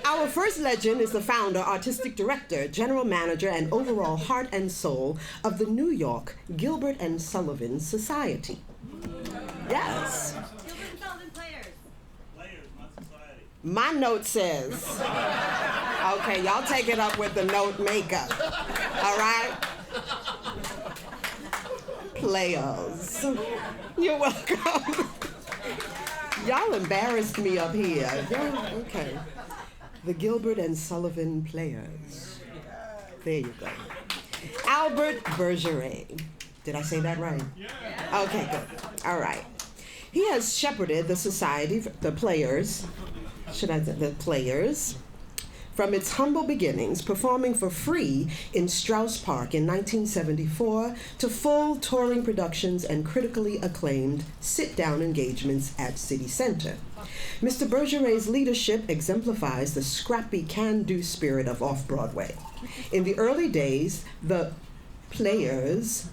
Our first legend is the founder, artistic director, general manager, and overall heart and soul of the New York Gilbert and Sullivan Society. Yes. Gilbert and Sullivan Players. Players, not society. My note says, okay, y'all take it up with the note maker. All right? Players. You're welcome. Y'all embarrassed me up here. Okay. The Gilbert and Sullivan Players. There you go. Albert Bergeret. Did I say that right? Yeah. Okay, good. All right. He has shepherded the society, the Players, the Players, from its humble beginnings, performing for free in Strauss Park in 1974, to full touring productions and critically acclaimed sit-down engagements at City Center. Mr. Bergeret's leadership exemplifies the scrappy can-do spirit of Off-Broadway. In the early days, the Players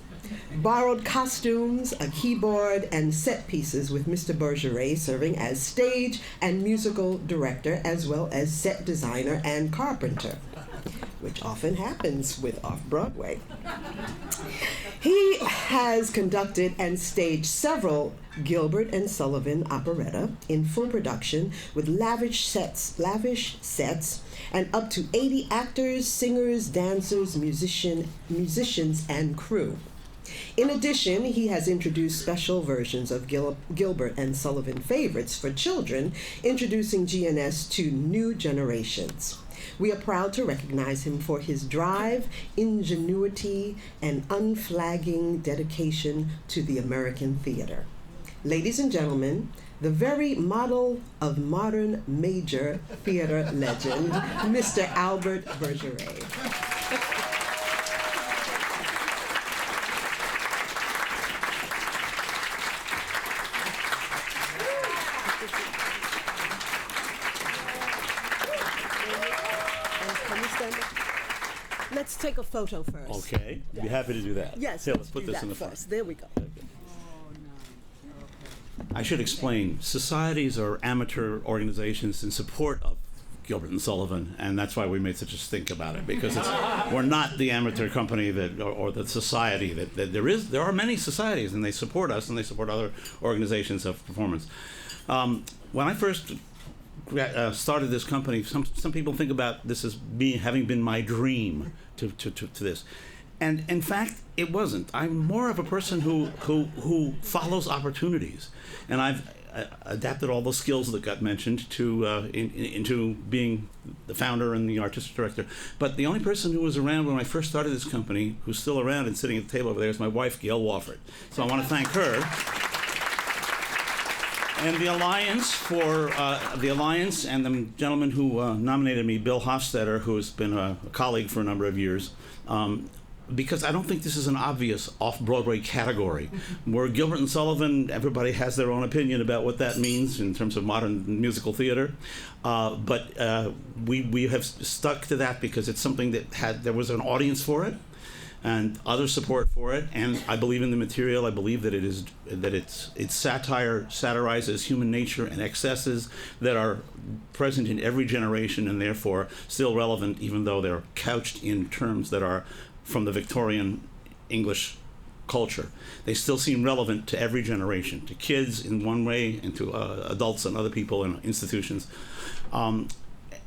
borrowed costumes, a keyboard, and set pieces, with Mr. Bergeret serving as stage and musical director, as well as set designer and carpenter, which often happens with Off-Broadway. He has conducted and staged several Gilbert and Sullivan operetta in full production with lavish sets, and up to 80 actors, singers, dancers, musicians, and crew. In addition, he has introduced special versions of Gilbert and Sullivan favorites for children, introducing GNS to new generations. We are proud to recognize him for his drive, ingenuity, and unflagging dedication to the American theater. Ladies and gentlemen, the very model of modern major theater legend, Mr. Albert Bergeret. Let's take a photo first. Okay, I'd be happy to do that. Yes, Here, let's let's put do this that in the first. front. There we go. I should explain, societies are amateur organizations in support of Gilbert and Sullivan, and that's why we made such a stink about it, because we're not the amateur company that, or the society that there are many societies, and they support us, and they support other organizations of performance. When I first started this company, some people think about this as having been my dream to this. And in fact, it wasn't. I'm more of a person who follows opportunities, and I've adapted all those skills that got mentioned into being the founder and the artistic director. But the only person who was around when I first started this company, who's still around and sitting at the table over there, is my wife, Gail Wofford. So I want to thank her. And the Alliance and the gentleman who nominated me, Bill Hofstetter, who has been a colleague for a number of years, because I don't think this is an obvious off-Broadway category. Where Gilbert and Sullivan, everybody has their own opinion about what that means in terms of modern musical theater, but we have stuck to that because it's something that there was an audience for it, and other support for it, and I believe in the material. I believe that its satire satirizes human nature and excesses that are present in every generation, and therefore still relevant, even though they're couched in terms that are from the Victorian English culture. They still seem relevant to every generation, to kids in one way, and to adults and other people in institutions.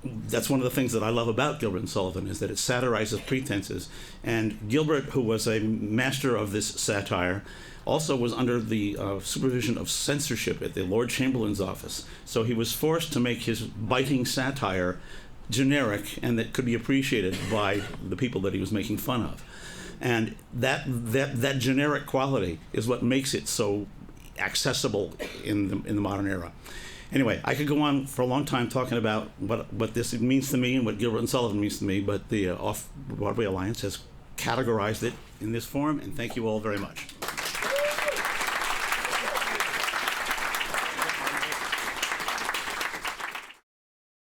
That's one of the things that I love about Gilbert and Sullivan, is that it satirizes pretenses. And Gilbert, who was a master of this satire, also was under the supervision of censorship at the Lord Chamberlain's office. So he was forced to make his biting satire generic and that could be appreciated by the people that he was making fun of. And that generic quality is what makes it so accessible in the modern era. Anyway, I could go on for a long time talking about what this means to me and what Gilbert and Sullivan means to me, but the Off-Broadway Alliance has categorized it in this form, and thank you all very much.